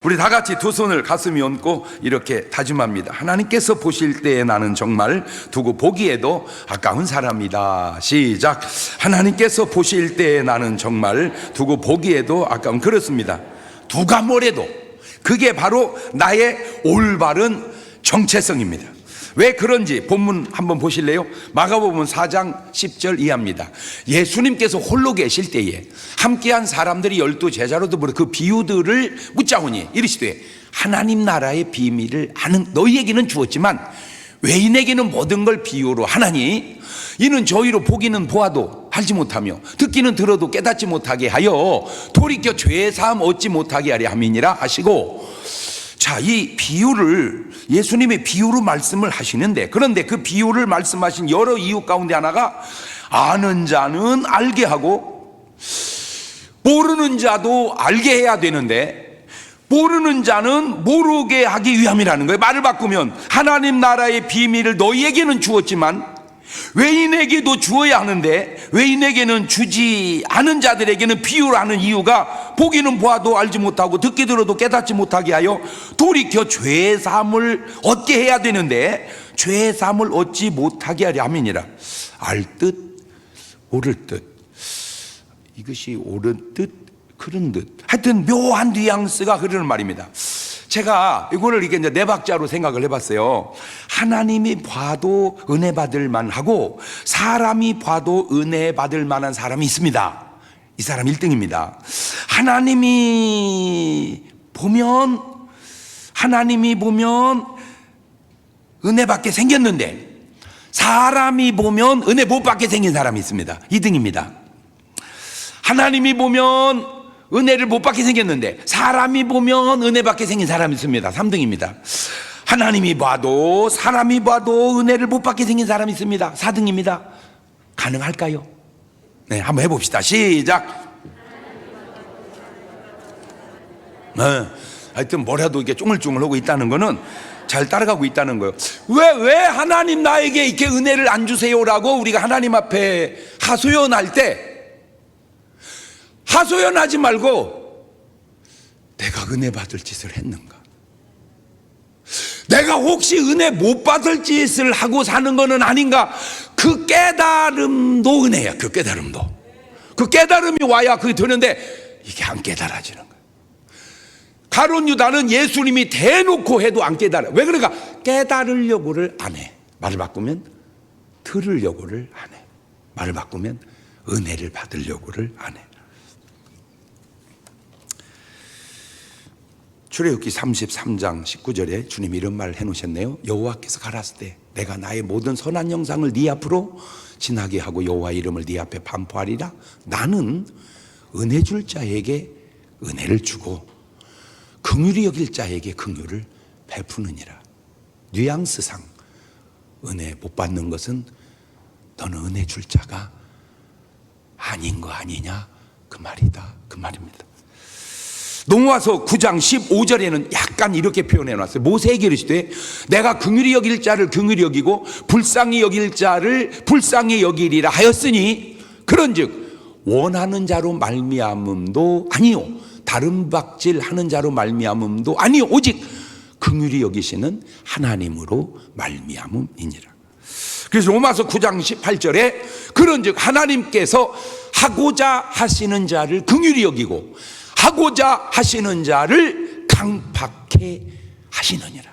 우리 다 같이 두 손을 가슴에 얹고 이렇게 다짐합니다. 하나님께서 보실 때에 나는 정말 두고 보기에도 아까운 사람이다. 시작. 하나님께서 보실 때에 나는 정말 두고 보기에도 아까운. 그렇습니다. 누가 뭐래도 그게 바로 나의 올바른 정체성입니다. 왜 그런지 본문 한번 보실래요? 마가복음 4장 10절 이하입니다. 예수님께서 홀로 계실 때에 함께한 사람들이 12제자로도 부르 그 비유들을 묻자오니 이르시되 하나님 나라의 비밀을 아는 너희에게는 주었지만 외인에게는 모든 걸 비유로 하나니 이는 저희로 보기는 보아도 알지 못하며 듣기는 들어도 깨닫지 못하게 하여 돌이켜 죄 사함 얻지 못하게 하려 함이니라 하시고, 자, 이 비유를 예수님의 비유로 말씀을 하시는데, 그런데 그 비유를 말씀하신 여러 이유 가운데 하나가 아는 자는 알게 하고 모르는 자도 알게 해야 되는데 모르는 자는 모르게 하기 위함이라는 거예요. 말을 바꾸면 하나님 나라의 비밀을 너희에게는 주었지만 외인에게도 주어야 하는데 외인에게는 주지 않은 자들에게는 비유를 하는 이유가 보기는 보아도 알지 못하고 듣기 들어도 깨닫지 못하게 하여 돌이켜 죄사함을 얻게 해야 되는데 죄사함을 얻지 못하게 하려 함이니라. 알듯 옳을 듯, 이것이 옳은 듯 그런 듯, 하여튼 묘한 뉘앙스가 흐르는 말입니다. 제가 이거를 이게 이제 네 박자로 생각을 해봤어요. 하나님이 봐도 은혜 받을 만하고 사람이 봐도 은혜 받을 만한 사람이 있습니다. 이 사람 1등입니다. 하나님이 보면 은혜 받게 생겼는데 사람이 보면 은혜 못 받게 생긴 사람이 있습니다. 2등입니다. 하나님이 보면 은혜를 못 받게 생겼는데 사람이 보면 은혜 받게 생긴 사람이 있습니다. 3등입니다. 하나님이 봐도 사람이 봐도 은혜를 못 받게 생긴 사람이 있습니다. 4등입니다. 가능할까요? 네, 한번 해봅시다. 시작. 하여튼 뭐라도 이렇게 쫑글쫑글하고 있다는 거는 잘 따라가고 있다는 거예요. 왜 하나님 나에게 이렇게 은혜를 안 주세요라고 우리가 하나님 앞에 하소연할 때 하소연하지 말고 내가 은혜 받을 짓을 했는가? 내가 혹시 은혜 못 받을 짓을 하고 사는 거는 아닌가? 그 깨달음도 은혜야. 그 깨달음이 와야 그게 되는데 이게 안 깨달아지는 거야. 가룟 유다는 예수님이 대놓고 해도 안 깨달아. 왜 그런가? 깨달으려고를 안 해. 말을 바꾸면 들으려고를 안 해. 말을 바꾸면 은혜를 받으려고를 안 해. 출애굽기 33장 19절에 주님이 이런 말을 해놓으셨네요. 여호와께서 가라사대 때 내가 나의 모든 선한 영상을 네 앞으로 지나게 하고 여호와 이름을 네 앞에 반포하리라. 나는 은혜 줄 자에게 은혜를 주고 긍휼히 여길 자에게 긍휼을 베푸느니라. 뉘앙스상 은혜 못 받는 것은 너는 은혜 줄 자가 아닌 거 아니냐 그 말이다, 그 말입니다. 농후아서 9장 15절에는 약간 이렇게 표현해 놨어요. 모세에게 이르시되 내가 긍휼히 여길 자를 긍휼히 여기고 불쌍히 여길 자를 불쌍히 여기리라 하였으니 그런즉 원하는 자로 말미암음도 아니요 다른 박질하는 자로 말미암음도 아니요 오직 긍휼히 여기시는 하나님으로 말미암음이니라. 그래서 로마서 9장 18절에 그런즉 하나님께서 하고자 하시는 자를 긍휼히 여기고 하고자 하시는 자를 강팍해 하시느니라.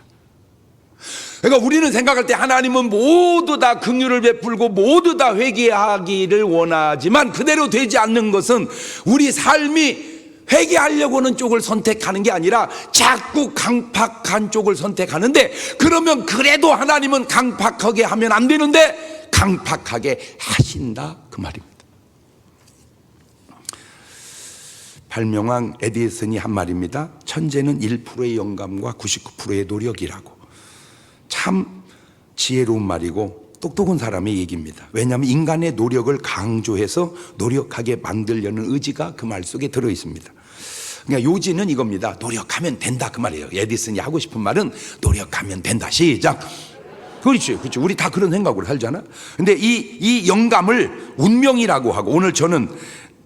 그러니까 우리는 생각할 때 하나님은 모두 다 긍휼을 베풀고 모두 다 회개하기를 원하지만 그대로 되지 않는 것은 우리 삶이 회개하려고 하는 쪽을 선택하는 게 아니라 자꾸 강팍한 쪽을 선택하는데, 그러면 그래도 하나님은 강팍하게 하면 안 되는데 강팍하게 하신다 그 말입니다. 발명왕 에디슨이 한 말입니다. 천재는 1%의 영감과 99%의 노력이라고. 참 지혜로운 말이고 똑똑한 사람의 얘기입니다. 왜냐하면 인간의 노력을 강조해서 노력하게 만들려는 의지가 그 말 속에 들어 있습니다. 그러니까 요지는 이겁니다. 노력하면 된다 그 말이에요. 에디슨이 하고 싶은 말은 노력하면 된다. 시작. 그렇죠. 우리 다 그런 생각으로 살잖아. 근데 이 영감을 운명이라고 하고, 오늘 저는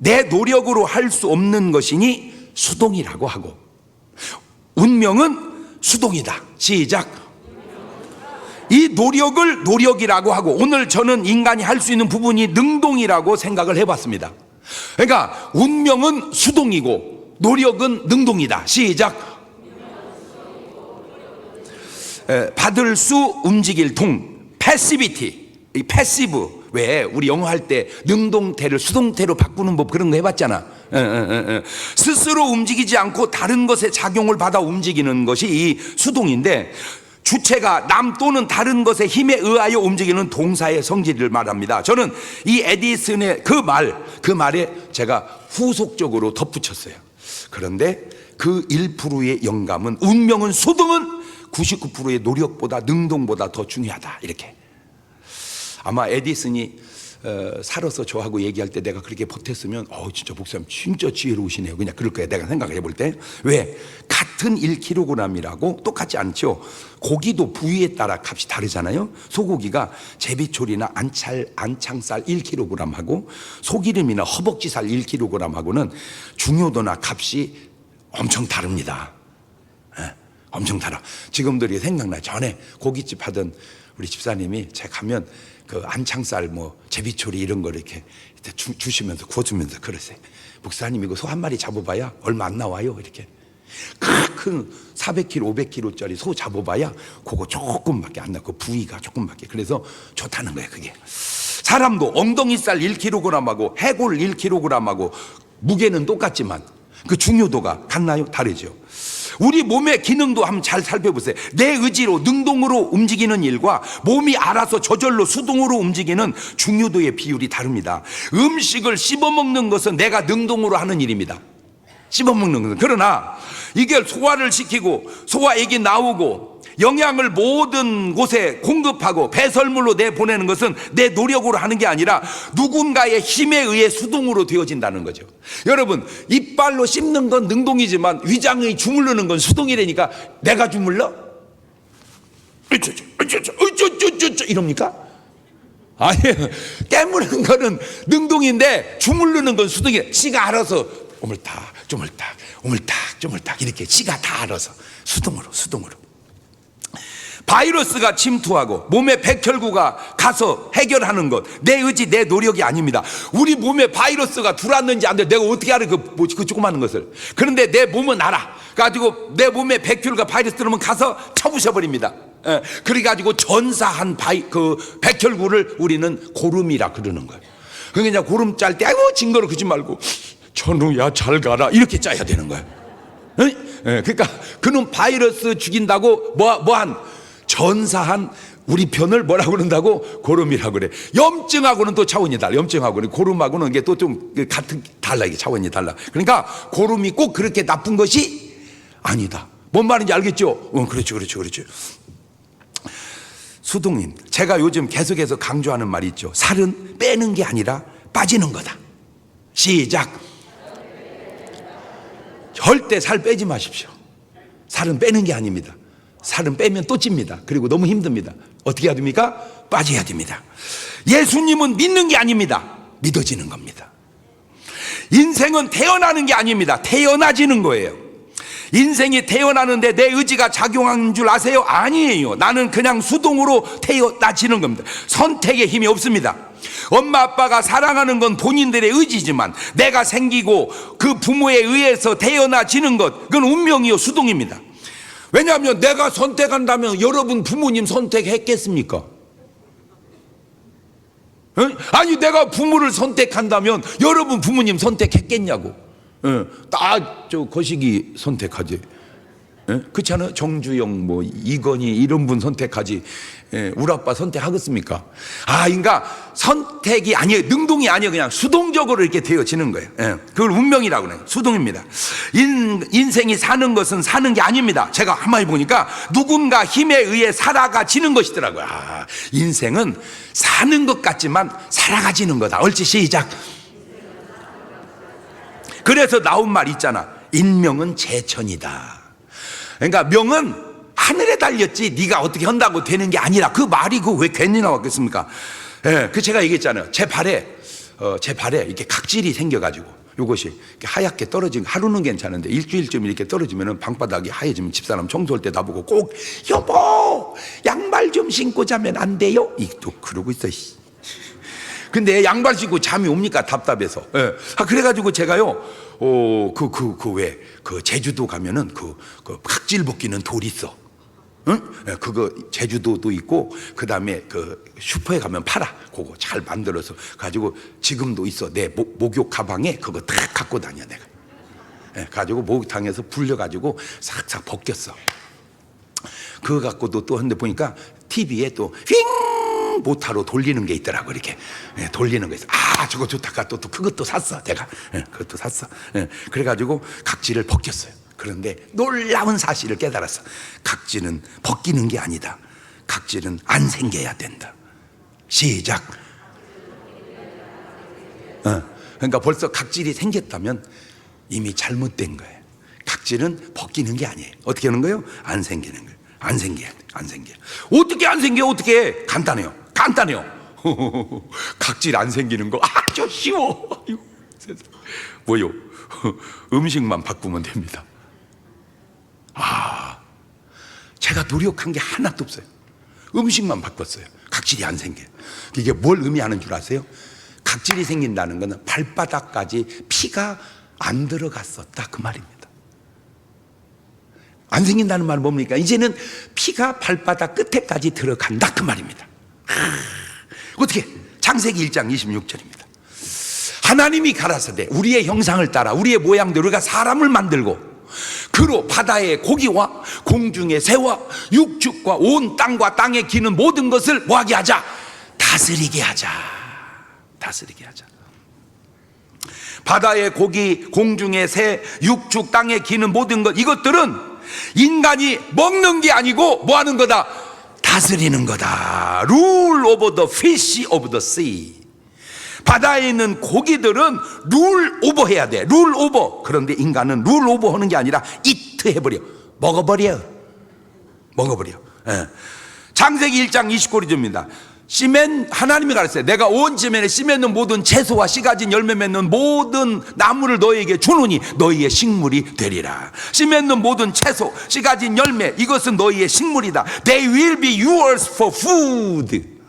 내 노력으로 할 수 없는 것이니 수동이라고 하고, 운명은 수동이다. 시작. 이 노력을 노력이라고 하고, 오늘 저는 인간이 할 수 있는 부분이 능동이라고 생각을 해봤습니다. 그러니까 운명은 수동이고 노력은 능동이다. 시작. 받을 수, 움직일 동, 패시비티. 이 패시브, 왜 우리 영어 할 때 능동태를 수동태로 바꾸는 법 그런 거 해봤잖아. 스스로 움직이지 않고 다른 것에 작용을 받아 움직이는 것이 이 수동인데, 주체가 남 또는 다른 것의 힘에 의하여 움직이는 동사의 성질을 말합니다. 저는 이 에디슨의 그 말에 제가 후속적으로 덧붙였어요. 그런데 그 1%의 영감은, 운명은 수동은 99%의 노력보다 능동보다 더 중요하다. 이렇게. 아마 에디슨이 살아서 저하고 얘기할 때 내가 그렇게 보탰으면 진짜 목사님 진짜 지혜로우시네요, 그냥 그럴 거예요. 내가 생각해 볼 때. 왜? 같은 1kg이라고 똑같지 않죠. 고기도 부위에 따라 값이 다르잖아요. 소고기가 제비초리나 안창살 1kg하고 소기름이나 허벅지살 1kg하고는 중요도나 값이 엄청 다릅니다. 엄청 달아. 지금도 이렇게 생각나. 전에 고깃집 하던 우리 집사님이 제가 가면 그 안창살 뭐 제비초리 이런 거 이렇게 주시면서 구워주면서 그러세요. 목사님 이거 소 한 마리 잡아봐야 얼마 안 나와요. 이렇게 큰 400kg 500kg짜리 소 잡아봐야 그거 조금밖에 안 나고 부위가 조금밖에. 그래서 좋다는 거예요. 그게 사람도 엉덩이살 1kg하고 해골 1kg하고 무게는 똑같지만 그 중요도가 같나요? 다르죠. 우리 몸의 기능도 한번 잘 살펴보세요. 내 의지로 능동으로 움직이는 일과 몸이 알아서 저절로 수동으로 움직이는 중요도의 비율이 다릅니다. 음식을 씹어먹는 것은 내가 능동으로 하는 일입니다. 씹어먹는 것은. 그러나 이게 소화를 시키고 소화액이 나오고 영양을 모든 곳에 공급하고 배설물로 내보내는 것은 내 노력으로 하는 게 아니라 누군가의 힘에 의해 수동으로 되어진다는 거죠. 여러분, 이빨로 씹는 건 능동이지만 위장의 주물르는 건 수동이라니까. 내가 주물러? 이럽니까? 아니에요. 깨무는 거는 능동인데 주물르는 건 수동이에요. 지가 알아서 오물딱 쪼물딱 오물딱 쪼물딱 이렇게 지가 다 알아서 수동으로. 바이러스가 침투하고 몸의 백혈구가 가서 해결하는 것, 내 의지, 내 노력이 아닙니다. 우리 몸에 바이러스가 들어왔는지 안 돼. 내가 어떻게 알아? 그 조그마한 것을. 그런데 내 몸은 알아. 가지고 내 몸에 백혈구가 바이러스 들어오면 가서 쳐부셔버립니다. 그래가지고 전사한 그 백혈구를 우리는 고름이라 그러는 거예요. 그러니까 고름 짤 때 아이고 징그러 그러지 말고 전우야 잘 가라 이렇게 짜야 되는 거예요. 그러니까 그놈 바이러스 죽인다고 뭐한 전사한 우리 편을 뭐라고 그런다고? 고름이라고 그래. 염증하고는 또 차원이 달라. 염증하고는 고름하고는 이게 또 좀 같은 달라. 이게 차원이 달라. 그러니까 고름이 꼭 그렇게 나쁜 것이 아니다. 뭔 말인지 알겠죠? 그렇죠. 수동인. 제가 요즘 계속해서 강조하는 말이 있죠. 살은 빼는 게 아니라 빠지는 거다. 시작. 절대 살 빼지 마십시오. 살은 빼는 게 아닙니다. 살은 빼면 또 찝니다. 그리고 너무 힘듭니다. 어떻게 해야 됩니까? 빠져야 됩니다. 예수님은 믿는 게 아닙니다. 믿어지는 겁니다. 인생은 태어나는 게 아닙니다. 태어나지는 거예요. 인생이 태어나는데 내 의지가 작용하는 줄 아세요? 아니에요. 나는 그냥 수동으로 태어나지는 겁니다. 선택의 힘이 없습니다. 엄마 아빠가 사랑하는 건 본인들의 의지지만 내가 생기고 그 부모에 의해서 태어나지는 것, 그건 운명이요 수동입니다. 왜냐하면 내가 선택한다면 여러분 부모님 선택했겠습니까? 아니 내가 부모를 선택한다면 여러분 부모님 선택했겠냐고. 저 거시기 선택하지. 그렇지 않아요? 정주영 뭐 이건희 이런 분 선택하지. 우리 아빠 선택하겠습니까? 그러니까 선택이 아니에요. 능동이 아니에요. 그냥 수동적으로 이렇게 되어지는 거예요. 그걸 운명이라고 해요. 수동입니다. 인생이 사는 것은 사는 게 아닙니다. 제가 한마디 보니까 누군가 힘에 의해 살아가지는 것이더라고요. 인생은 사는 것 같지만 살아가지는 거다. 옳지 시작. 그래서 나온 말 있잖아. 인명은 제천이다. 그러니까 명은 하늘에 달렸지 네가 어떻게 한다고 되는 게 아니라. 그 말이 왜 괜히 나왔겠습니까? 그 제가 얘기했잖아요. 제 발에 이렇게 각질이 생겨가지고 이것이 이렇게 하얗게 떨어진, 하루는 괜찮은데 일주일쯤 이렇게 떨어지면 방바닥이 하얘지면 집사람 청소할 때 나보고 꼭 여보 양말 좀 신고 자면 안 돼요? 또 그러고 있어. 근데 양발 신고 잠이 옵니까? 답답해서. 예. 그래가지고 제가요, 그 제주도 가면은 그 각질 벗기는 돌 있어. 응? 예, 그거 제주도도 있고, 그 다음에 그 슈퍼에 가면 팔아. 그거 잘 만들어서 가지고 지금도 있어. 내 목욕 가방에 그거 딱 갖고 다녀, 내가. 예, 가지고 목욕탕에서 불려가지고 싹싹 벗겼어. 그거 갖고도 또 한데 보니까 TV에 또 휙! 모타로 돌리는 게 있더라고, 이렇게. 예, 돌리는 거 있어. 저거 좋다가 또 그것도 샀어, 제가. 예, 그것도 샀어. 예, 그래가지고 각질을 벗겼어요. 그런데 놀라운 사실을 깨달았어. 각질은 벗기는 게 아니다. 각질은 안 생겨야 된다. 시작. 그러니까 벌써 각질이 생겼다면 이미 잘못된 거예요. 각질은 벗기는 게 아니에요. 어떻게 하는 거예요? 안 생기는 거예요. 안 생겨야 돼. 안 생겨. 어떻게 안 생겨? 어떻게 해? 간단해요. 간단해요. 각질 안 생기는 거 아주 쉬워. 뭐요? 음식만 바꾸면 됩니다. 제가 노력한 게 하나도 없어요. 음식만 바꿨어요. 각질이 안 생겨요. 이게 뭘 의미하는 줄 아세요? 각질이 생긴다는 것은 발바닥까지 피가 안 들어갔었다, 그 말입니다. 안 생긴다는 말은 뭡니까? 이제는 피가 발바닥 끝에까지 들어간다, 그 말입니다. 어떻게? 창세기 1장 26절입니다. 하나님이 가라사대 우리의 형상을 따라 우리의 모양대로 우리가 사람을 만들고 그로 바다의 고기와 공중의 새와 육축과 온 땅과 땅에 기는 모든 것을 뭐하게 하자? 다스리게 하자. 다스리게 하자. 바다의 고기, 공중의 새, 육축, 땅에 기는 모든 것, 이것들은 인간이 먹는 게 아니고 뭐 하는 거다? 다스리는 거다. Rule over the fish of the sea. 바다에 있는 고기들은 룰 오버 해야 돼. 룰 오버. 그런데 인간은 룰 오버 하는 게 아니라 이트 해버려. 먹어버려. 예. 창세기 1장 29절입니다. 하나님이 가르쳤어요. 내가 온 지면에 씨 맺는 모든 채소와 씨 가진 열매 맺는 모든 나무를 너희에게 주노니 너희의 식물이 되리라. 씨 맺는 모든 채소, 씨 가진 열매, 이것은 너희의 식물이다. They will be yours for food.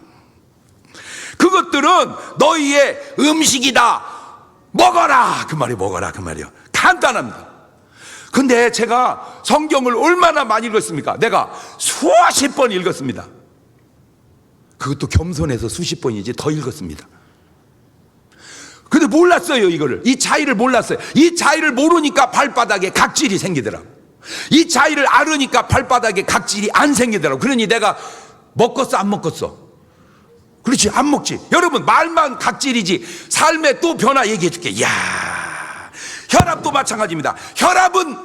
그것들은 너희의 음식이다. 먹어라. 그 말이 먹어라. 그 말이요. 간단합니다. 근데 제가 성경을 얼마나 많이 읽었습니까? 내가 수십 번 읽었습니다. 그것도 겸손해서 수십 번이지 더 읽었습니다. 근데 몰랐어요, 이거를. 이 차이를 몰랐어요. 이 차이를 모르니까 발바닥에 각질이 생기더라고. 이 차이를 알으니까 발바닥에 각질이 안 생기더라고. 그러니 내가 먹었어, 안 먹었어? 그렇지, 안 먹지. 여러분, 말만 각질이지 삶에 또 변화 얘기해 줄게. 이야, 혈압도 마찬가지입니다. 혈압은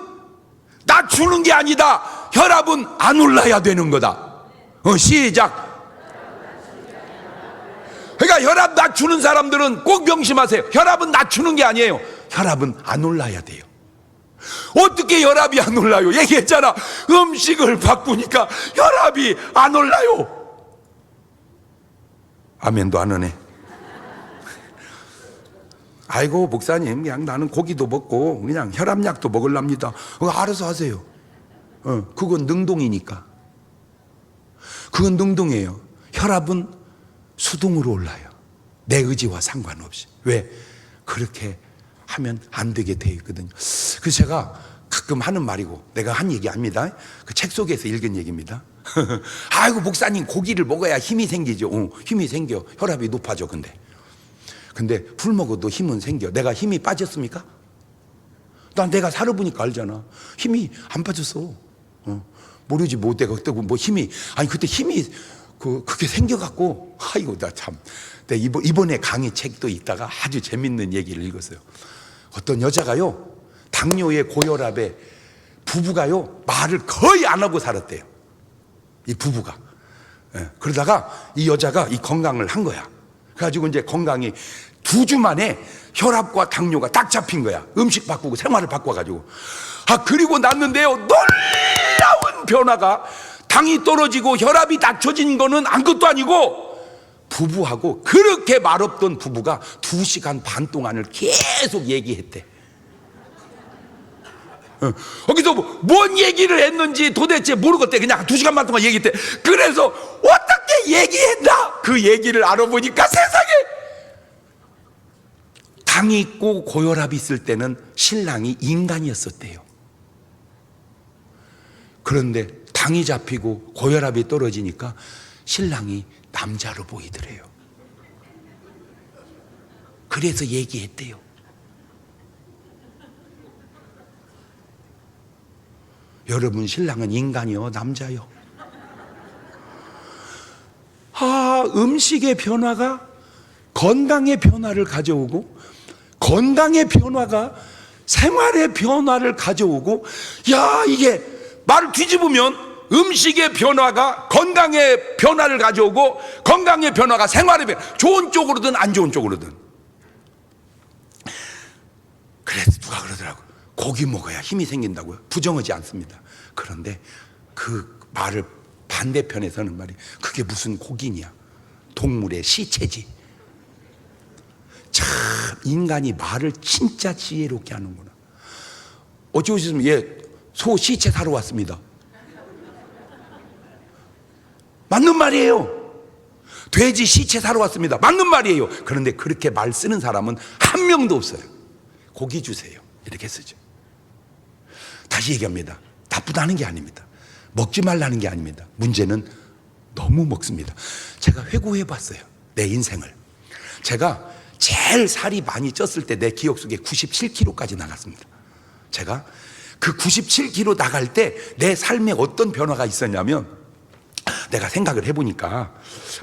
낮추는 게 아니다. 혈압은 안 올라야 되는 거다. 시작. 그러니까 혈압 낮추는 사람들은 꼭 명심하세요. 혈압은 낮추는 게 아니에요. 혈압은 안 올라야 돼요. 어떻게 혈압이 안 올라요? 얘기했잖아. 음식을 바꾸니까 혈압이 안 올라요. 아멘도 안 하네. 아이고 목사님, 그냥 나는 고기도 먹고 그냥 혈압약도 먹으랍니다. 알아서 하세요. 그건 능동이니까. 그건 능동이에요. 혈압은 수동으로 올라요. 내 의지와 상관없이. 왜? 그렇게 하면 안 되게 돼 있거든요. 그래서 제가 가끔 하는 말이고, 내가 한 얘기 아닙니다. 그 책 속에서 읽은 얘기입니다. 아이고 목사님, 고기를 먹어야 힘이 생기죠. 힘이 생겨. 혈압이 높아져. 근데 풀 먹어도 힘은 생겨. 내가 힘이 빠졌습니까? 난 내가 살아보니까 알잖아. 힘이 안 빠졌어. 모르지 뭐 내가 그때 뭐 힘이, 아니 그때 힘이 그게 생겨갖고, 아이고 나 참. 이번에 강의 책도 있다가 아주 재밌는 얘기를 읽었어요. 어떤 여자가요, 당뇨에 고혈압에 부부가요 말을 거의 안 하고 살았대요. 이 부부가. 그러다가 이 여자가 이 건강을 한 거야. 그래가지고 이제 건강이 2주 만에 혈압과 당뇨가 딱 잡힌 거야. 음식 바꾸고 생활을 바꿔가지고. 그리고 났는데요, 놀라운 변화가, 당이 떨어지고 혈압이 낮춰진 거는 아무것도 아니고 부부하고 그렇게 말없던 부부가 2시간 반 동안을 계속 얘기했대. 거기서 뭔 얘기를 했는지 도대체 모르겠대. 그냥 2시간 반 동안 얘기했대. 그래서 어떻게 얘기했나? 그 얘기를 알아보니까 세상에, 당이 있고 고혈압이 있을 때는 신랑이 인간이었었대요. 그런데 당이 잡히고 고혈압이 떨어지니까 신랑이 남자로 보이더래요. 그래서 얘기했대요. 여러분, 신랑은 인간이요, 남자요? 음식의 변화가 건강의 변화를 가져오고, 건강의 변화가 생활의 변화를 가져오고, 이게 말을 뒤집으면 음식의 변화가 건강의 변화를 가져오고, 건강의 변화가 생활의 변화, 좋은 쪽으로든 안 좋은 쪽으로든. 그래서 누가 그러더라고요. 고기 먹어야 힘이 생긴다고요. 부정하지 않습니다. 그런데 그 말을 반대편에서는 말이, 그게 무슨 고기냐, 동물의 시체지. 참 인간이 말을 진짜 지혜롭게 하는구나. 어찌 오셨으면 소 시체 사러 왔습니다. 맞는 말이에요. 돼지 시체 사러 왔습니다. 맞는 말이에요. 그런데 그렇게 말 쓰는 사람은 한 명도 없어요. 고기 주세요, 이렇게 쓰죠. 다시 얘기합니다. 나쁘다는 게 아닙니다. 먹지 말라는 게 아닙니다. 문제는 너무 먹습니다. 제가 회고해 봤어요, 내 인생을. 제가 제일 살이 많이 쪘을 때 내 기억 속에 97kg까지 나갔습니다. 제가 그 97kg 나갈 때 내 삶에 어떤 변화가 있었냐면, 내가 생각을 해보니까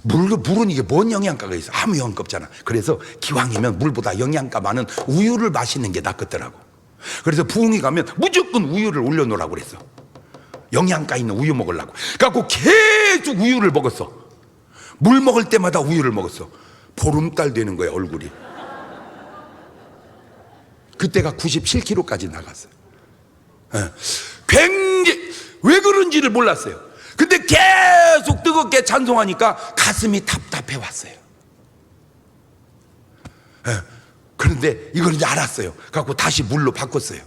물은 이게 뭔 영양가가 있어? 아무 영양가 없잖아. 그래서 기왕이면 물보다 영양가 많은 우유를 마시는 게 낫겠더라고. 그래서 부흥이 가면 무조건 우유를 올려놓으라고 그랬어. 영양가 있는 우유 먹으려고. 그래갖고 계속 우유를 먹었어. 물 먹을 때마다 우유를 먹었어. 보름달 되는 거야, 얼굴이. 그때가 97kg까지 나갔어요. 굉장히, 왜 그런지를 몰랐어요. 근데 계속 뜨겁게 찬송하니까 가슴이 답답해 왔어요. 그런데 이걸 이제 알았어요. 그래갖고 다시 물로 바꿨어요.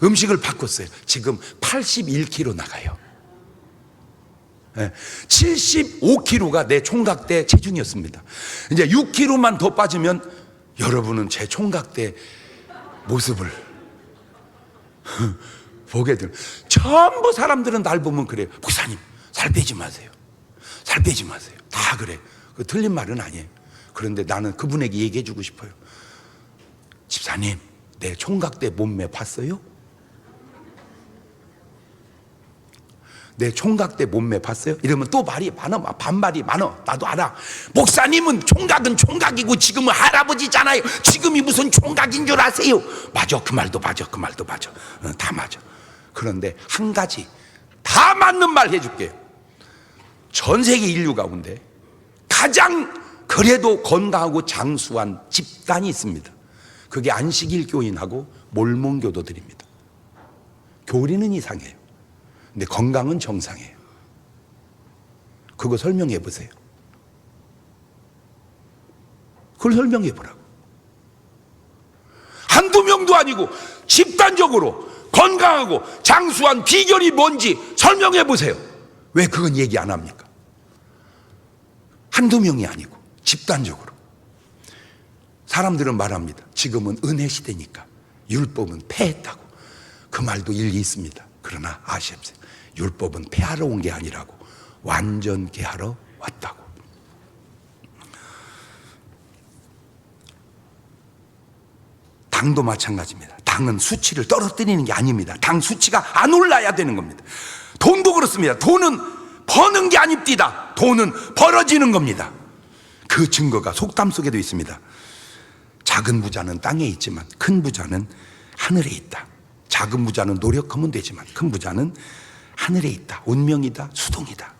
음식을 바꿨어요. 지금 81kg 나가요. 75kg가 내 총각 때 체중이었습니다. 이제 6kg만 더 빠지면 여러분은 제 총각 때 모습을 보게 돼요. 전부 사람들은 날 보면 그래요. 목사님, 살 빼지 마세요. 살 빼지 마세요. 다 그래. 그 틀린 말은 아니에요. 그런데 나는 그분에게 얘기해 주고 싶어요. 집사님, 내 총각 때 몸매 봤어요? 내 총각 때 몸매 봤어요? 이러면 또 말이 많아, 반말이 많아. 나도 알아. 목사님은 총각은 총각이고 지금은 할아버지잖아요. 지금이 무슨 총각인 줄 아세요? 맞아, 그 말도 맞아, 그 말도 맞아. 다 맞아. 그런데 한 가지 다 맞는 말 해줄게요. 전 세계 인류 가운데 가장 그래도 건강하고 장수한 집단이 있습니다. 그게 안식일 교인하고 몰몬 교도들입니다. 교리는 이상해요. 근데 건강은 정상이에요. 그거 설명해 보세요. 그걸 설명해 보라고. 한두 명도 아니고 집단적으로 건강하고 장수한 비결이 뭔지 설명해 보세요. 왜 그건 얘기 안 합니까? 한두 명이 아니고 집단적으로. 사람들은 말합니다. 지금은 은혜 시대니까 율법은 폐했다고. 그 말도 일리 있습니다. 그러나 아십시오. 율법은 폐하러 온 게 아니라고, 완전케 하러 왔다고. 당도 마찬가지입니다. 당은 수치를 떨어뜨리는 게 아닙니다. 당 수치가 안 올라야 되는 겁니다. 돈도 그렇습니다. 돈은 버는 게 아닙니다. 돈은 벌어지는 겁니다. 그 증거가 속담 속에도 있습니다. 작은 부자는 땅에 있지만 큰 부자는 하늘에 있다. 작은 부자는 노력하면 되지만 큰 부자는 하늘에 있다. 운명이다. 수동이다.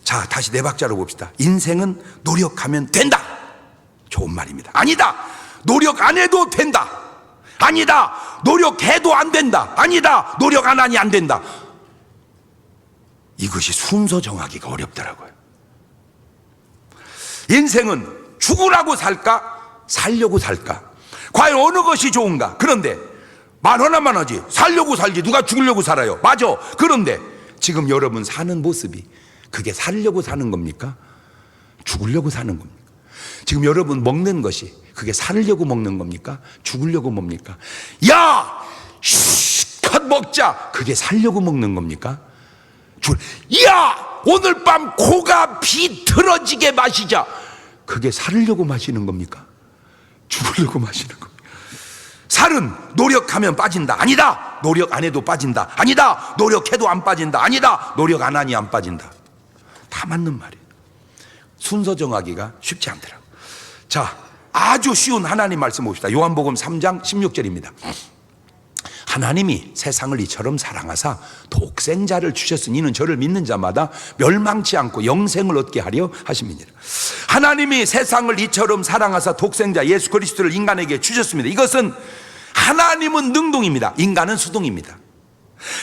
자, 다시 네 박자로 봅시다. 인생은 노력하면 된다. 좋은 말입니다. 아니다. 노력 안 해도 된다. 아니다. 노력해도 안 된다. 아니다. 노력 안 하니 안 된다. 이것이 순서 정하기가 어렵더라고요. 인생은 죽으라고 살까? 살려고 살까? 과연 어느 것이 좋은가? 그런데 말 하나만 하지, 살려고 살지 누가 죽으려고 살아요? 맞아. 그런데 지금 여러분 사는 모습이 그게 살려고 사는 겁니까? 죽으려고 사는 겁니까? 지금 여러분 먹는 것이 그게 살려고 먹는 겁니까? 죽으려고 뭡니까? 야! 컷 먹자! 그게 살려고 먹는 겁니까? 야! 오늘 밤 코가 비틀어지게 마시자! 그게 살려고 마시는 겁니까? 죽으려고 마시는 겁니까? 살은 노력하면 빠진다. 아니다. 노력 안 해도 빠진다. 아니다. 노력해도 안 빠진다. 아니다. 노력 안 하니 안 빠진다. 다 맞는 말이에요. 순서 정하기가 쉽지 않더라고요. 자, 아주 쉬운 하나님 말씀 봅시다. 요한복음 3장 16절입니다. 하나님이 세상을 이처럼 사랑하사 독생자를 주셨으니 이는 저를 믿는 자마다 멸망치 않고 영생을 얻게 하려 하심이니라. 하나님이 세상을 이처럼 사랑하사 독생자 예수 그리스도를 인간에게 주셨습니다. 이것은 하나님은 능동입니다. 인간은 수동입니다.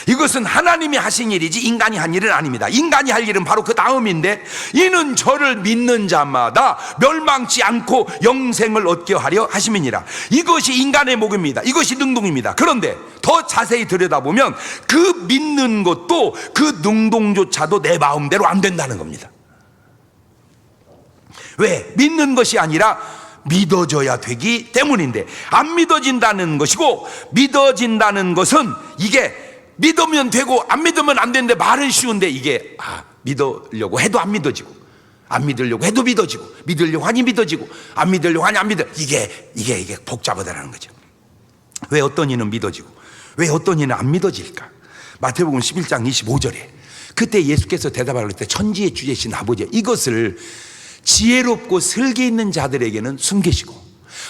이것은 하나님이 하신 일이지 인간이 한 일은 아닙니다. 인간이 할 일은 바로 그 다음인데, 이는 저를 믿는 자마다 멸망치 않고 영생을 얻게 하려 하심이니라. 이것이 인간의 목입니다. 이것이 능동입니다. 그런데 더 자세히 들여다보면 그 믿는 것도 그 능동조차도 내 마음대로 안 된다는 겁니다. 왜? 믿는 것이 아니라 믿어져야 되기 때문인데, 안 믿어진다는 것이고, 믿어진다는 것은 이게 믿으면 되고 안 믿으면 안 되는데 말은 쉬운데, 이게 믿으려고 해도 안 믿어지고, 안 믿으려고 해도 믿어지고, 믿으려고 하니 믿어지고, 안 믿으려고 하니 안 믿어. 이게 복잡하다는 거죠. 왜 어떤 이는 믿어지고 왜 어떤 이는 안 믿어질까? 마태복음 11장 25절에 그때 예수께서 대답하실 때 천지의 주제신 아버지, 이것을 지혜롭고 슬기 있는 자들에게는 숨기시고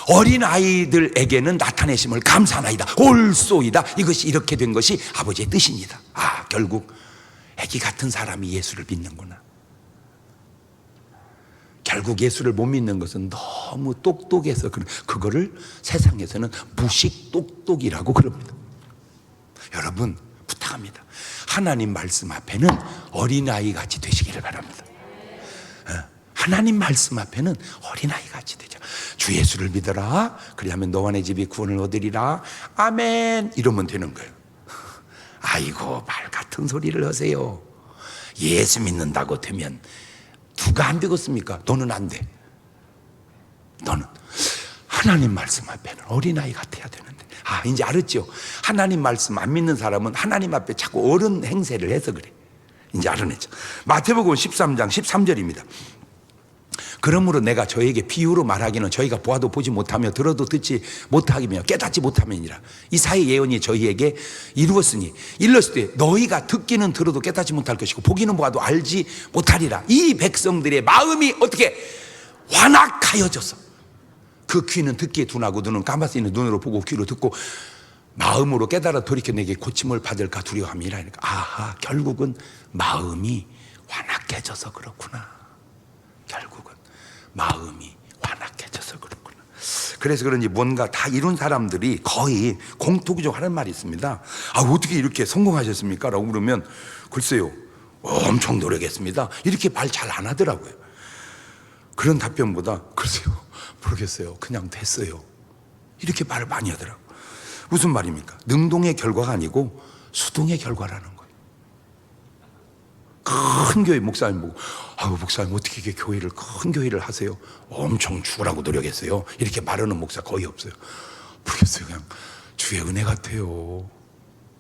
어린 아이들에게는 나타내심을 감사하나이다. 옳소이다. 이것이 이렇게 된 것이 아버지의 뜻입니다. 결국 애기 같은 사람이 예수를 믿는구나. 결국 예수를 못 믿는 것은 너무 똑똑해서 그거를 세상에서는 무식 똑똑이라고 그럽니다. 여러분 부탁합니다. 하나님 말씀 앞에는 어린아이 같이 되시기를 바랍니다. 하나님 말씀 앞에는 어린아이 같이 되죠. 주 예수를 믿어라. 그리하면 너와 내 집이 구원을 얻으리라. 아멘. 이러면 되는 거예요. 아이고 말 같은 소리를 하세요. 예수 믿는다고 되면 누가 안 되겠습니까? 너는 안 돼. 너는 하나님 말씀 앞에는 어린아이 같아야 되는데. 이제 알았죠? 하나님 말씀 안 믿는 사람은 하나님 앞에 자꾸 어른 행세를 해서 그래. 이제 알아냈죠. 마태복음 13장 13절입니다. 그러므로 내가 저에게 비유로 말하기는 저희가 보아도 보지 못하며 들어도 듣지 못하며 깨닫지 못함이니라. 이 사의 예언이 저희에게 이루었으니 일렀을 때 너희가 듣기는 들어도 깨닫지 못할 것이고 보기는 보아도 알지 못하리라. 이 백성들의 마음이 어떻게 완악하여져서 그 귀는 듣기에 둔하고 눈은 감았으니 눈으로 보고 귀로 듣고 마음으로 깨달아 돌이켜 내게 고침을 받을까 두려워함이라. 결국은 마음이 완악해져서 그렇구나. 결국은 마음이 완악해져서 그렇구나. 그래서 그런지 뭔가 다 이룬 사람들이 거의 공통적으로 하는 말이 있습니다. 어떻게 이렇게 성공하셨습니까? 라고 물으면 글쎄요 엄청 노력했습니다. 이렇게 말 잘 안 하더라고요. 그런 답변보다 글쎄요 모르겠어요 그냥 됐어요 이렇게 말을 많이 하더라고요. 무슨 말입니까? 능동의 결과가 아니고 수동의 결과라는 거예요. 큰 교회 목사님 보고 목사님 어떻게 이렇게 교회를 큰 교회를 하세요? 엄청 죽으라고 노력했어요. 이렇게 말하는 목사 거의 없어요. 모르겠어요. 그냥 주의 은혜 같아요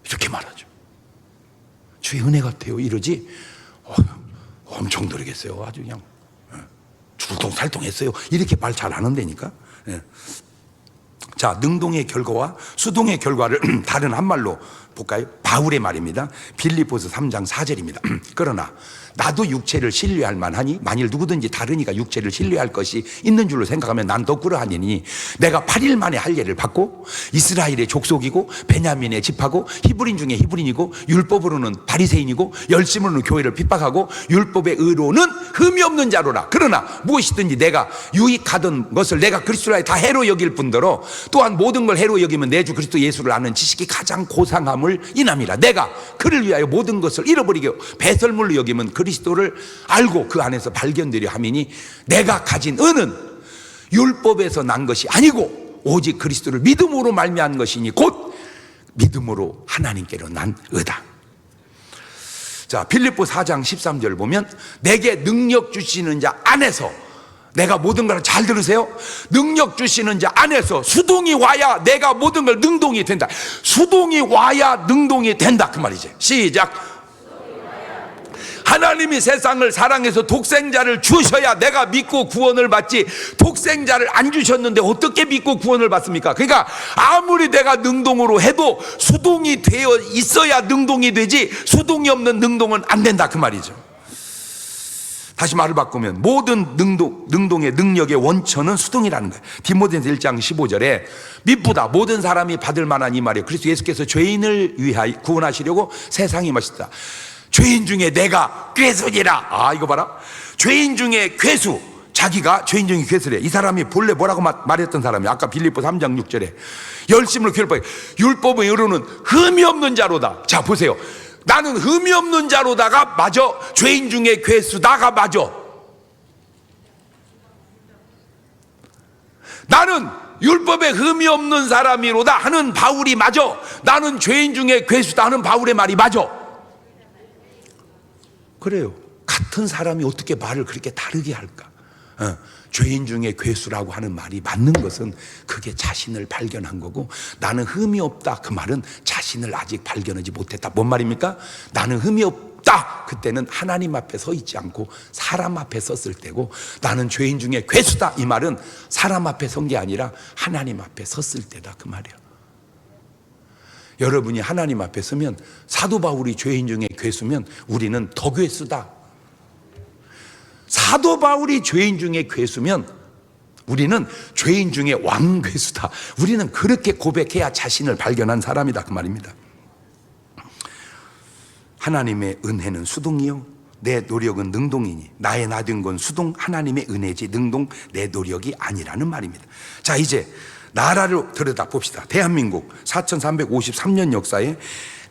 이렇게 말하죠. 주의 은혜 같아요 이러지 엄청 노력했어요. 아주 그냥 죽을똥살똥했어요 이렇게 말 잘 안 한다니까. 자, 능동의 결과와 수동의 결과를 다른 한 말로 볼까요? 바울의 말입니다. 빌립보서 3장 4절입니다. 그러나 나도 육체를 신뢰할 만하니 만일 누구든지 다른 이가 육체를 신뢰할 것이 있는 줄로 생각하면 난 더 그러하니 내가 8일 만에 할례를 받고 이스라엘의 족속이고 베냐민의 집하고 히브리인 중에 히브리인이고 율법으로는 바리새인이고 열심으로는 교회를 핍박하고 율법의 의로는 흠이 없는 자로라. 그러나 무엇이든지 내가 유익하던 것을 내가 그리스도로 다 해로 여길 뿐더러 또한 모든 걸 해로 여기면 내 주 그리스도 예수를 아는 지식이 가장 고상함을 사랑함을 인함이라. 내가 그를 위하여 모든 것을 잃어버리게 배설물로 여기면 그리스도를 알고 그 안에서 발견되려 함이니 내가 가진 은은 율법에서 난 것이 아니고 오직 그리스도를 믿음으로 말미암은 것이니 곧 믿음으로 하나님께로 난 의다. 자, 빌립보 4장 13절 보면 내게 능력 주시는 자 안에서, 내가 모든 걸 잘 들으세요. 능력 주시는 자 안에서 수동이 와야 내가 모든 걸 능동이 된다. 수동이 와야 능동이 된다 그 말이지. 시작. 하나님이 세상을 사랑해서 독생자를 주셔야 내가 믿고 구원을 받지, 독생자를 안 주셨는데 어떻게 믿고 구원을 받습니까? 그러니까 아무리 내가 능동으로 해도 수동이 되어 있어야 능동이 되지, 수동이 없는 능동은 안 된다 그 말이죠. 다시 말을 바꾸면 모든 능동의 능력의 원천은 수동이라는 거예요. 디모데전서 1장 15절에 미쁘다 모든 사람이 받을 만한 이 말이에요. 그리스도 예수께서 죄인을 위하여 구원하시려고 세상에 오셨다. 죄인 중에 내가 괴수니라. 아, 이거 봐라. 죄인 중에 괴수. 자기가 죄인 중에 괴수래. 이 사람이 본래 뭐라고 말했던 사람이 아까 빌립보 3장 6절에 열심으로 율법에 율법의 의로는 흠이 없는 자로다. 자, 보세요. 나는 흠이 없는 자로다가 맞아. 죄인 중에 괴수다가 맞아. 나는 율법에 흠이 없는 사람이로다 하는 바울이 맞아. 나는 죄인 중에 괴수다 하는 바울의 말이 맞아. 그래요. 같은 사람이 어떻게 말을 그렇게 다르게 할까? 죄인 중에 괴수라고 하는 말이 맞는 것은 그게 자신을 발견한 거고, 나는 흠이 없다 그 말은 자신을 아직 발견하지 못했다. 뭔 말입니까? 나는 흠이 없다 그때는 하나님 앞에 서 있지 않고 사람 앞에 섰을 때고, 나는 죄인 중에 괴수다 이 말은 사람 앞에 선 게 아니라 하나님 앞에 섰을 때다 그 말이야. 여러분이 하나님 앞에 서면, 사도 바울이 죄인 중에 괴수면 우리는 더 괴수다. 사도 바울이 죄인 중에 괴수면 우리는 죄인 중에 왕괴수다. 우리는 그렇게 고백해야 자신을 발견한 사람이다 그 말입니다. 하나님의 은혜는 수동이요 내 노력은 능동이니 나의 나된 건 수동 하나님의 은혜지 능동 내 노력이 아니라는 말입니다. 자, 이제 나라를 들여다 봅시다. 대한민국 4353년 역사에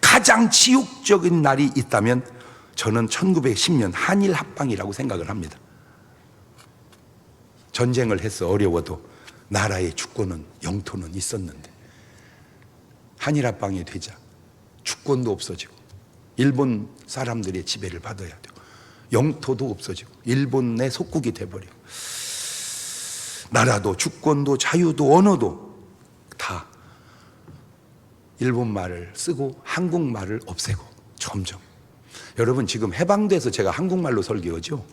가장 치욕적인 날이 있다면 저는 1910년 한일 합방이라고 생각을 합니다. 전쟁을 해서 어려워도 나라의 주권은 영토는 있었는데 한일 합방이 되자 주권도 없어지고 일본 사람들의 지배를 받아야 되고 영토도 없어지고 일본의 속국이 돼버리고 나라도 주권도 자유도 언어도 다 일본말을 쓰고 한국말을 없애고 점점. 여러분 지금 해방돼서 제가 한국말로 설교하죠.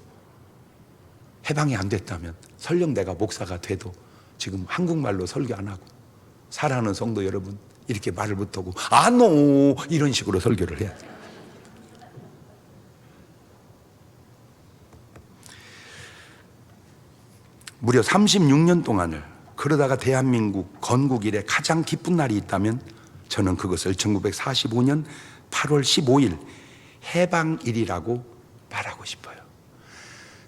해방이 안 됐다면 설령 내가 목사가 돼도 지금 한국말로 설교 안 하고 사랑하는 성도 여러분 이렇게 말을 못하고 아노 이런 식으로 설교를 해야 돼요. 무려 36년 동안을 그러다가 대한민국 건국 이래 가장 기쁜 날이 있다면 저는 그것을 1945년 8월 15일 해방일이라고 말하고 싶어요.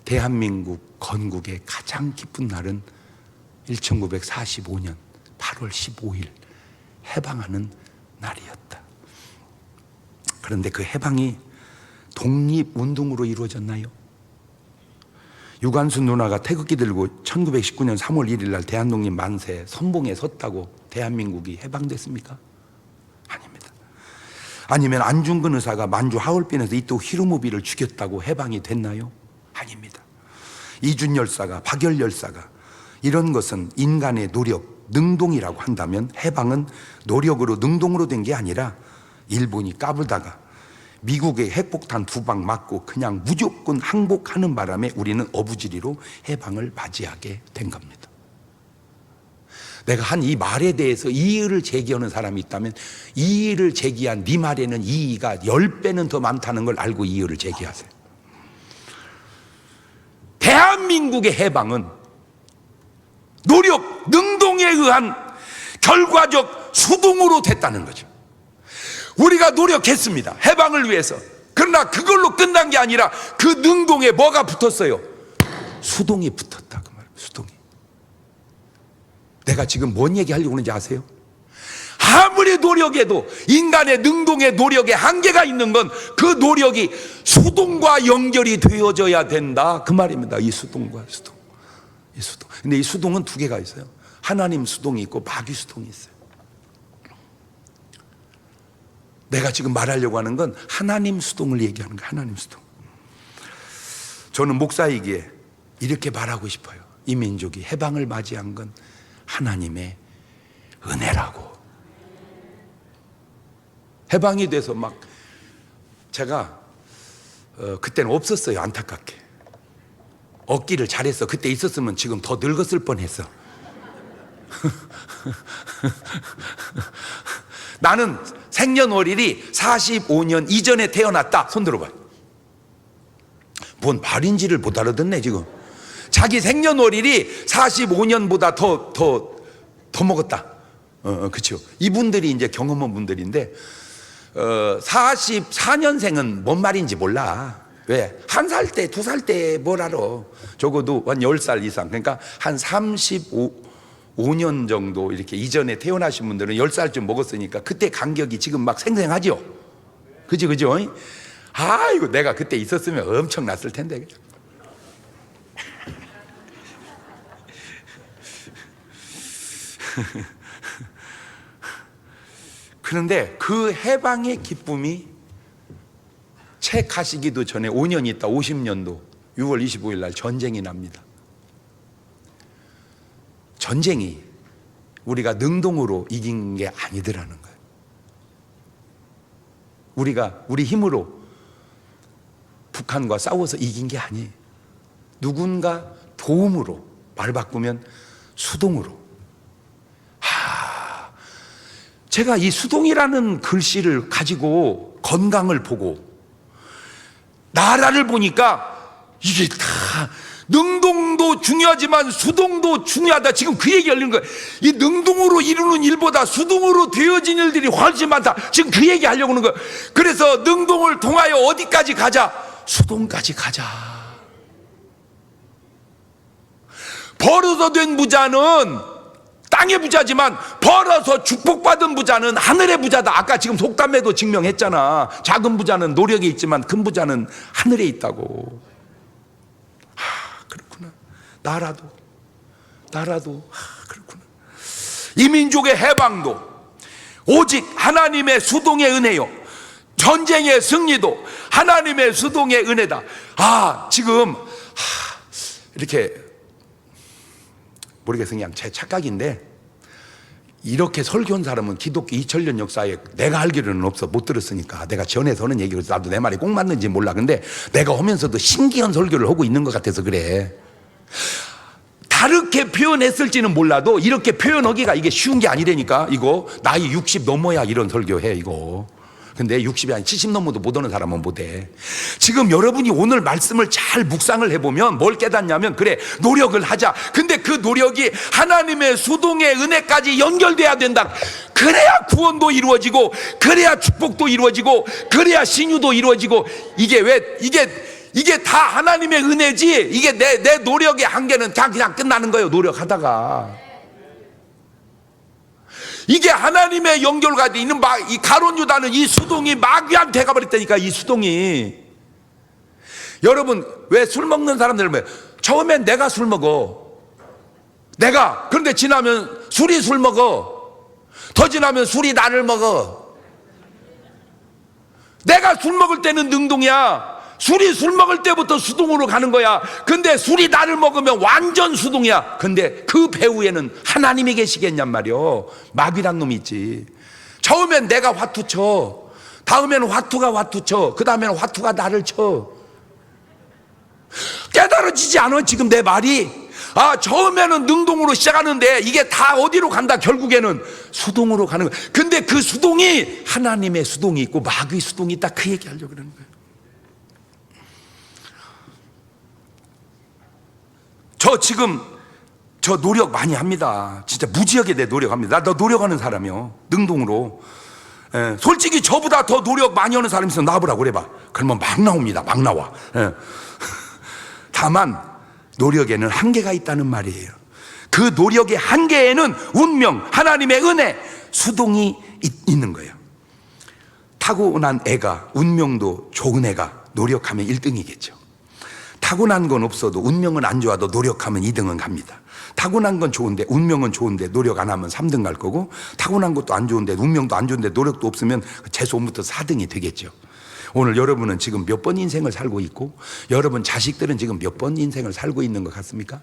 대한민국 건국의 가장 기쁜 날은 1945년 8월 15일 해방하는 날이었다. 그런데 그 해방이 독립운동으로 이루어졌나요? 유관순 누나가 태극기 들고 1919년 3월 1일 날 대한독립 만세 선봉에 섰다고 대한민국이 해방됐습니까? 아닙니다. 아니면 안중근 의사가 만주 하얼빈에서 이토 히로부미를 죽였다고 해방이 됐나요? 아닙니다. 이준 열사가, 박열 열사가, 이런 것은 인간의 노력, 능동이라고 한다면 해방은 노력으로 능동으로 된 게 아니라 일본이 까불다가 미국의 핵폭탄 2방 맞고 그냥 무조건 항복하는 바람에 우리는 어부지리로 해방을 맞이하게 된 겁니다. 내가 한 이 말에 대해서 이의를 제기하는 사람이 있다면 이의를 제기한 네 말에는 이의가 10배는 더 많다는 걸 알고 이의를 제기하세요. 대한민국의 해방은 노력, 능동에 의한 결과적 수동으로 됐다는 거죠. 우리가 노력했습니다. 해방을 위해서. 그러나 그걸로 끝난 게 아니라 그 능동에 뭐가 붙었어요? 수동이 붙었다 그 말이에요. 수동이. 내가 지금 뭔 얘기 하려고 하는지 아세요? 아무리 노력해도 인간의 능동의 노력에 한계가 있는 건 그 노력이 수동과 연결이 되어져야 된다, 그 말입니다. 이 수동과 수동. 이 수동. 근데 이 수동은 두 개가 있어요. 하나님 수동이 있고 마귀 수동이 있어요. 내가 지금 말하려고 하는 건 하나님 수동을 얘기하는 거예요. 하나님 수동. 저는 목사이기에 이렇게 말하고 싶어요. 이 민족이 해방을 맞이한 건 하나님의 은혜라고. 해방이 돼서 막 제가 그때는 없었어요. 안타깝게. 얻기를 잘했어. 그때 있었으면 지금 더 늙었을 뻔했어. 나는 생년월일이 45년 이전에 태어났다. 손 들어봐. 뭔 말인지를 못 알아듣네 지금. 자기 생년월일이 45년보다 더 먹었다. 그렇죠. 이분들이 이제 경험한 분들인데 44년생은 뭔 말인지 몰라. 왜? 1살 때, 2살 때 뭘 알아. 적어도 한 10살 이상, 그러니까 한 35년 정도 이렇게 이전에 태어나신 분들은 10살쯤 먹었으니까 그때 간격이 지금 막 생생하죠. 그죠? 아이고, 내가 그때 있었으면 엄청 났을 텐데. 그런데 그 해방의 기쁨이 책 가시기도 전에 5년 있다 50년도 6월 25일 날 전쟁이 납니다. 전쟁이 우리가 능동으로 이긴 게 아니더라는 거예요. 우리가 우리 힘으로 북한과 싸워서 이긴 게 아니에요. 누군가 도움으로, 말 바꾸면 수동으로. 제가 이 수동이라는 글씨를 가지고 건강을 보고 나라를 보니까 이게 다 능동도 중요하지만 수동도 중요하다. 지금 그 얘기 하려는 거예요. 이 능동으로 이루는 일보다 수동으로 되어진 일들이 훨씬 많다. 지금 그 얘기 하려고 하는 거예요. 그래서 능동을 통하여 어디까지 가자? 수동까지 가자. 벌어서 된 부자는 땅의 부자지만 벌어서 축복받은 부자는 하늘의 부자다. 아까 지금 속담에도 증명했잖아. 작은 부자는 노력이 있지만 큰 부자는 하늘에 있다고. 그렇구나. 나라도 그렇구나. 이 민족의 해방도 오직 하나님의 수동의 은혜요, 전쟁의 승리도 하나님의 수동의 은혜다. 지금 이렇게 모르겠어요. 그냥 제 착각인데 이렇게 설교한 사람은 기독교 2000년 역사에 내가 알기로는 없어. 못 들었으니까. 내가 전에서 하는 얘기를 나도 내 말이 꼭 맞는지 몰라. 근데 내가 하면서도 신기한 설교를 하고 있는 것 같아서 그래. 다르게 표현했을지는 몰라도 이렇게 표현하기가 이게 쉬운 게 아니라니까. 이거 나이 60 넘어야 이런 설교해 이거. 근데 60이 아니 70 넘어도 못 오는 사람은 못해. 지금 여러분이 오늘 말씀을 잘 묵상을 해보면 뭘 깨닫냐면, 그래, 노력을 하자. 근데 그 노력이 하나님의 수동의 은혜까지 연결돼야 된다. 그래야 구원도 이루어지고, 그래야 축복도 이루어지고, 그래야 신유도 이루어지고. 이게 다 하나님의 은혜지. 이게 내 노력의 한계는 그냥 끝나는 거예요. 노력하다가. 이게 하나님의 연결과도 있는 이 가룟 유다는 이 수동이 마귀한테 가버렸다니까. 이 수동이. 여러분, 왜 술 먹는 사람들 보면 처음엔 내가 술 먹어. 그런데 지나면 술이 술 먹어. 더 지나면 술이 나를 먹어. 내가 술 먹을 때는 능동이야. 술이 술 먹을 때부터 수동으로 가는 거야. 근데 술이 나를 먹으면 완전 수동이야. 근데 그 배후에는 하나님이 계시겠냔 말이요. 마귀란 놈이 있지. 처음엔 내가 화투 쳐. 다음에는 화투가 화투 쳐. 그 다음에는 화투가 나를 쳐. 깨달아지지 않아 지금 내 말이? 처음에는 능동으로 시작하는데 이게 다 어디로 간다? 결국에는 수동으로 가는 거야. 근데 그 수동이 하나님의 수동이 있고 마귀 수동이 있다. 그 얘기 하려고 그러는 거예요. 저 노력 많이 합니다. 진짜 무지하게 내 노력합니다. 나 노력하는 사람이요. 능동으로. 솔직히 저보다 더 노력 많이 하는 사람이 있으면 나와보라고 그래봐. 그러면 막 나옵니다. 막 나와. 다만 노력에는 한계가 있다는 말이에요. 그 노력의 한계에는 운명, 하나님의 은혜, 수동이 있는 거예요. 타고난 애가, 운명도 좋은 애가 노력하면 1등이겠죠. 타고난 건 없어도 운명은 안 좋아도 노력하면 2등은 갑니다. 타고난 건 좋은데 운명은 좋은데 노력 안 하면 3등 갈 거고, 타고난 것도 안 좋은데 운명도 안 좋은데 노력도 없으면 최소부터 4등이 되겠죠. 오늘 여러분은 지금 몇 번 인생을 살고 있고, 여러분 자식들은 지금 몇 번 인생을 살고 있는 것 같습니까?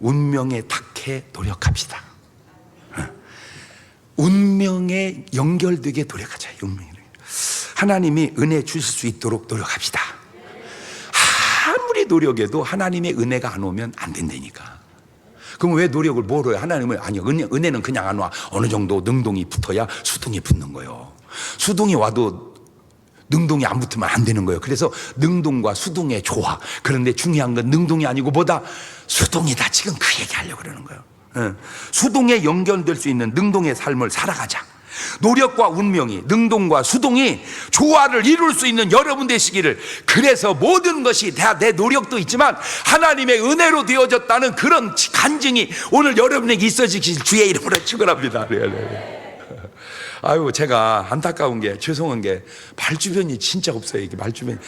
운명에 닿게 노력합시다. 운명에 연결되게 노력하자. 하나님이 은혜 주실 수 있도록 노력합시다. 아무리 노력해도 하나님의 은혜가 안 오면 안 된다니까. 그럼 왜 노력을 뭐로 해요? 하나님은 아니요, 은혜는 그냥 안 와. 어느 정도 능동이 붙어야 수동이 붙는 거예요. 수동이 와도 능동이 안 붙으면 안 되는 거예요. 그래서 능동과 수동의 조화. 그런데 중요한 건 능동이 아니고 뭐다? 수동이다. 지금 그 얘기 하려고 그러는 거예요. 수동에 연결될 수 있는 능동의 삶을 살아가자. 노력과 운명이, 능동과 수동이 조화를 이룰 수 있는 여러분 되시기를. 그래서 모든 것이 다 내 노력도 있지만 하나님의 은혜로 되어졌다는 그런 간증이 오늘 여러분에게 있어지길 주의 이름으로 축원합니다. 아유, 제가 안타까운 게, 죄송한 게, 말 주변이 진짜 없어요. 이게 말 주변이.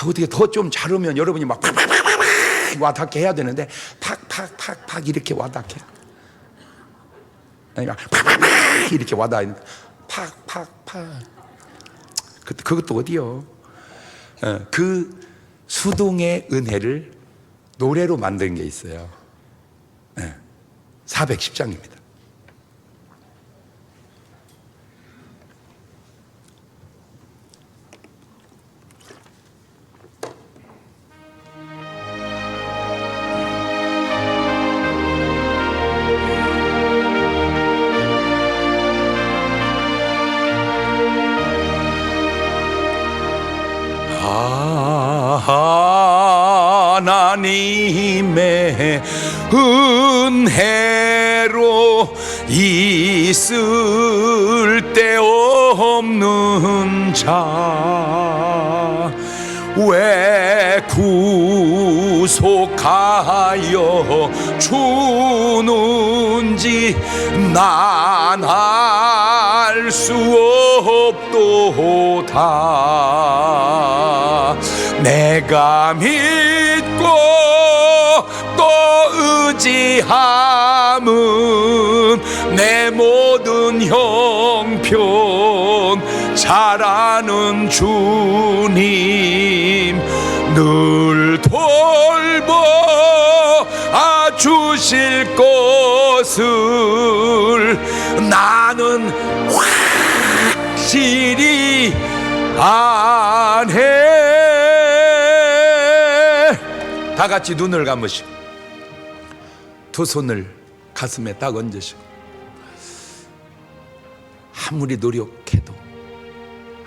어떻게 더 좀 잘하면 여러분이 막 팍팍팍팍 와닿게 해야 되는데, 팍팍팍팍 이렇게 와닿게. 아니, 막 팍팍팍 이렇게 와닿는. 팍팍팍. 그것도 어디요? 그 수동의 은혜를 노래로 만든 게 있어요. 410장입니다. 하나님의 은혜로 있을 데 없는 자 왜 구속하여 주는지 난 알 수 없도다. 내가 믿고 또 의지함은 내 모든 형편 잘 아는 주님 늘 돌보아 주실 것을 나는 확실히 아네. 다 같이 눈을 감으시고 두 손을 가슴에 딱 얹으시고, 아무리 노력해도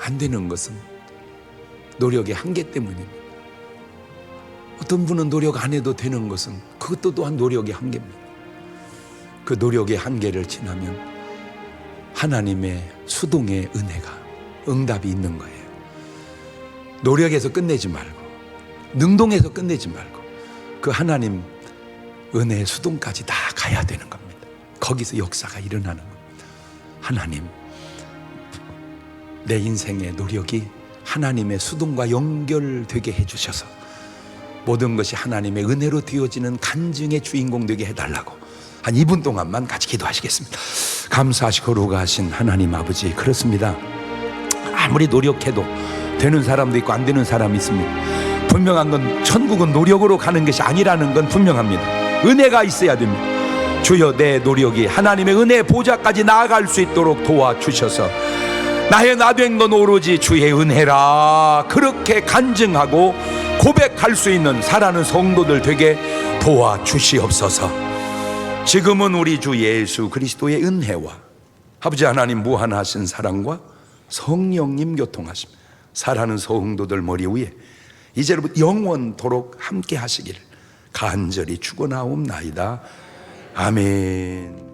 안 되는 것은 노력의 한계 때문입니다. 어떤 분은 노력 안 해도 되는 것은 그것도 또한 노력의 한계입니다. 그 노력의 한계를 지나면 하나님의 수동의 은혜가, 응답이 있는 거예요. 노력해서 끝내지 말고, 능동해서 끝내지 말고, 그 하나님 은혜의 수동까지 다 가야 되는 겁니다. 거기서 역사가 일어나는 겁니다. 하나님, 내 인생의 노력이 하나님의 수동과 연결되게 해주셔서 모든 것이 하나님의 은혜로 되어지는 간증의 주인공 되게 해달라고 한 2분 동안만 같이 기도하시겠습니다. 감사하시고 거룩하신 하나님 아버지, 그렇습니다. 아무리 노력해도 되는 사람도 있고 안 되는 사람이 있습니다. 분명한 건 천국은 노력으로 가는 것이 아니라는 건 분명합니다. 은혜가 있어야 됩니다. 주여, 내 노력이 하나님의 은혜 보좌까지 나아갈 수 있도록 도와주셔서 나의 나 된 건 오로지 주의 은혜라 그렇게 간증하고 고백할 수 있는 살아가는 성도들 되게 도와주시옵소서. 지금은 우리 주 예수 그리스도의 은혜와 아버지 하나님 무한하신 사랑과 성령님 교통하심 살아가는 성도들 머리 위에 이제부터 영원토록 함께 하시기를 간절히 축원하옵나이다. 아멘.